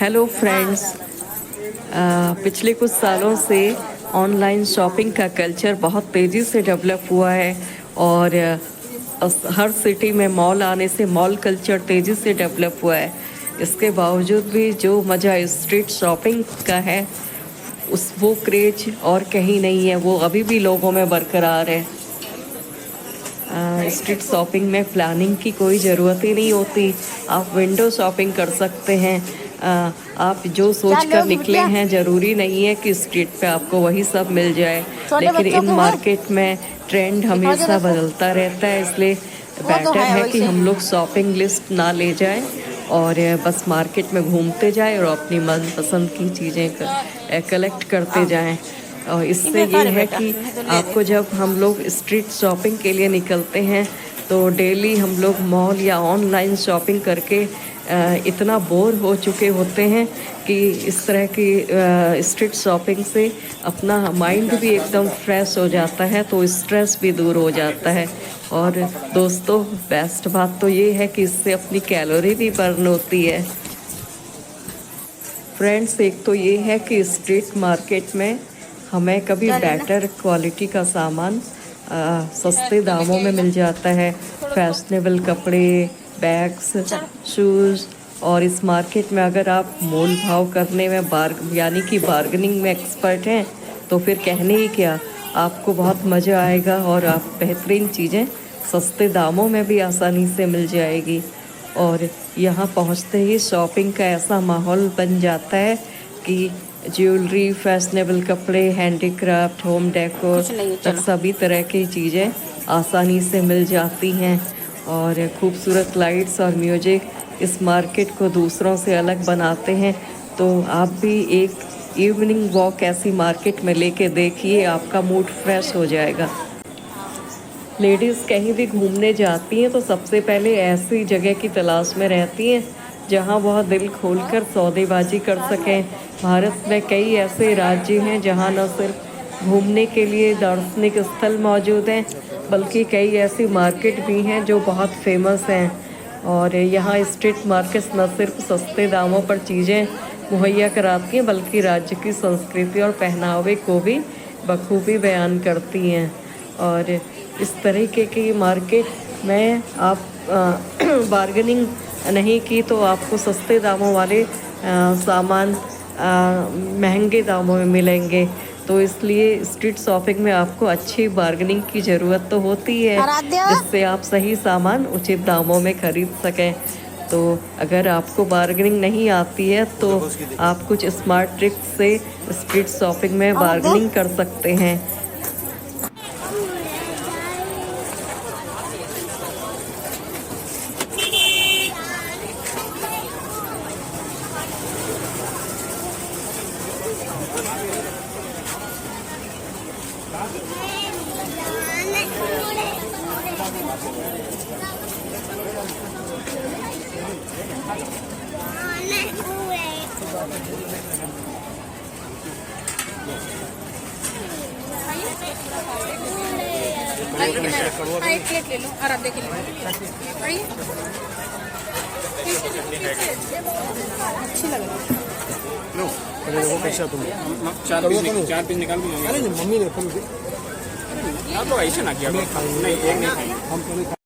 Hello friends. पिछले कुछ सालों से ऑनलाइन शॉपिंग का कल्चर बहुत तेज़ी से डेवलप हुआ है और हर सिटी में मॉल आने से मॉल कल्चर तेज़ी से डेवलप हुआ है। इसके बावजूद भी जो मज़ा स्ट्रीट शॉपिंग का है वो क्रेज और कहीं नहीं है, वो अभी भी लोगों में बरकरार है। स्ट्रीट शॉपिंग में प्लानिंग की कोई ज़रूरत ही नहीं होती। आप विंडो शॉपिंग कर सकते हैं। आप जो सोच कर निकले हैं ज़रूरी नहीं है कि स्ट्रीट पे आपको वही सब मिल जाए, लेकिन इन मार्केट में ट्रेंड हमेशा बदलता रहता है, इसलिए बेटर है कि हम लोग शॉपिंग लिस्ट ना ले जाएं और बस मार्केट में घूमते जाएं और अपनी मनपसंद की चीज़ें कलेक्ट करते जाएं। और इससे ये है कि आपको जब हम लोग स्ट्रीट शॉपिंग के लिए निकलते हैं तो डेली हम लोग मॉल या ऑनलाइन शॉपिंग करके इतना बोर हो चुके होते हैं कि इस तरह की स्ट्रीट शॉपिंग से अपना माइंड भी एकदम फ्रेश हो जाता है, तो स्ट्रेस भी दूर हो जाता है। और दोस्तों, बेस्ट बात तो ये है कि इससे अपनी कैलोरी भी बर्न होती है। फ्रेंड्स, एक तो ये है कि स्ट्रीट मार्केट में हमें कभी बेटर क्वालिटी का सामान सस्ते दामों में मिल जाता है। फैशनेबल कपड़े, बैग्स, शूज़। और इस मार्केट में अगर आप मोल भाव करने में यानी कि बार्गेनिंग में एक्सपर्ट हैं तो फिर कहने ही क्या, आपको बहुत मज़ा आएगा और आप बेहतरीन चीज़ें सस्ते दामों में भी आसानी से मिल जाएगी। और यहाँ पहुँचते ही शॉपिंग का ऐसा माहौल बन जाता है कि ज्वेलरी, फैशनेबल कपड़े, हैंडीक्राफ्ट, होम डेकोर तक सभी तरह की चीज़ें आसानी से मिल जाती हैं। और खूबसूरत लाइट्स और म्यूजिक इस मार्केट को दूसरों से अलग बनाते हैं। तो आप भी एक इवनिंग वॉक ऐसी मार्केट में लेके देखिए, आपका मूड फ्रेश हो जाएगा। लेडीज़ कहीं भी घूमने जाती हैं तो सबसे पहले ऐसी जगह की तलाश में रहती हैं जहां वह दिल खोलकर सौदेबाजी कर सकें। भारत में कई ऐसे राज्य हैं जहां न सिर्फ घूमने के लिए दार्शनिक स्थल मौजूद हैं, बल्कि कई ऐसी मार्केट भी हैं जो बहुत फेमस हैं। और यहाँ स्ट्रीट मार्केट्स न सिर्फ सस्ते दामों पर चीज़ें मुहैया कराती हैं, बल्कि राज्य की संस्कृति और पहनावे को भी बखूबी बयान करती हैं। और इस तरीके की मार्केट में आप बार्गेनिंग नहीं की तो आपको सस्ते दामों वाले सामान महंगे दामों में मिलेंगे। तो इसलिए स्ट्रीट शॉपिंग में आपको अच्छी बार्गेनिंग की ज़रूरत तो होती है, जिससे आप सही सामान उचित दामों में खरीद सकें। तो अगर आपको बार्गेनिंग नहीं आती है तो आप कुछ स्मार्ट ट्रिक्स से स्ट्रीट शॉपिंग में बार्गेनिंग कर सकते हैं। एक प्लेट ले लो, आराध्या के लिए। अच्छी लग रही है। वो कैसा तुम चार पीस निकाल दूंगा। मम्मी ने आप लोग ऐसे ना किया, नहीं एक नहीं खाई हम तो नहीं।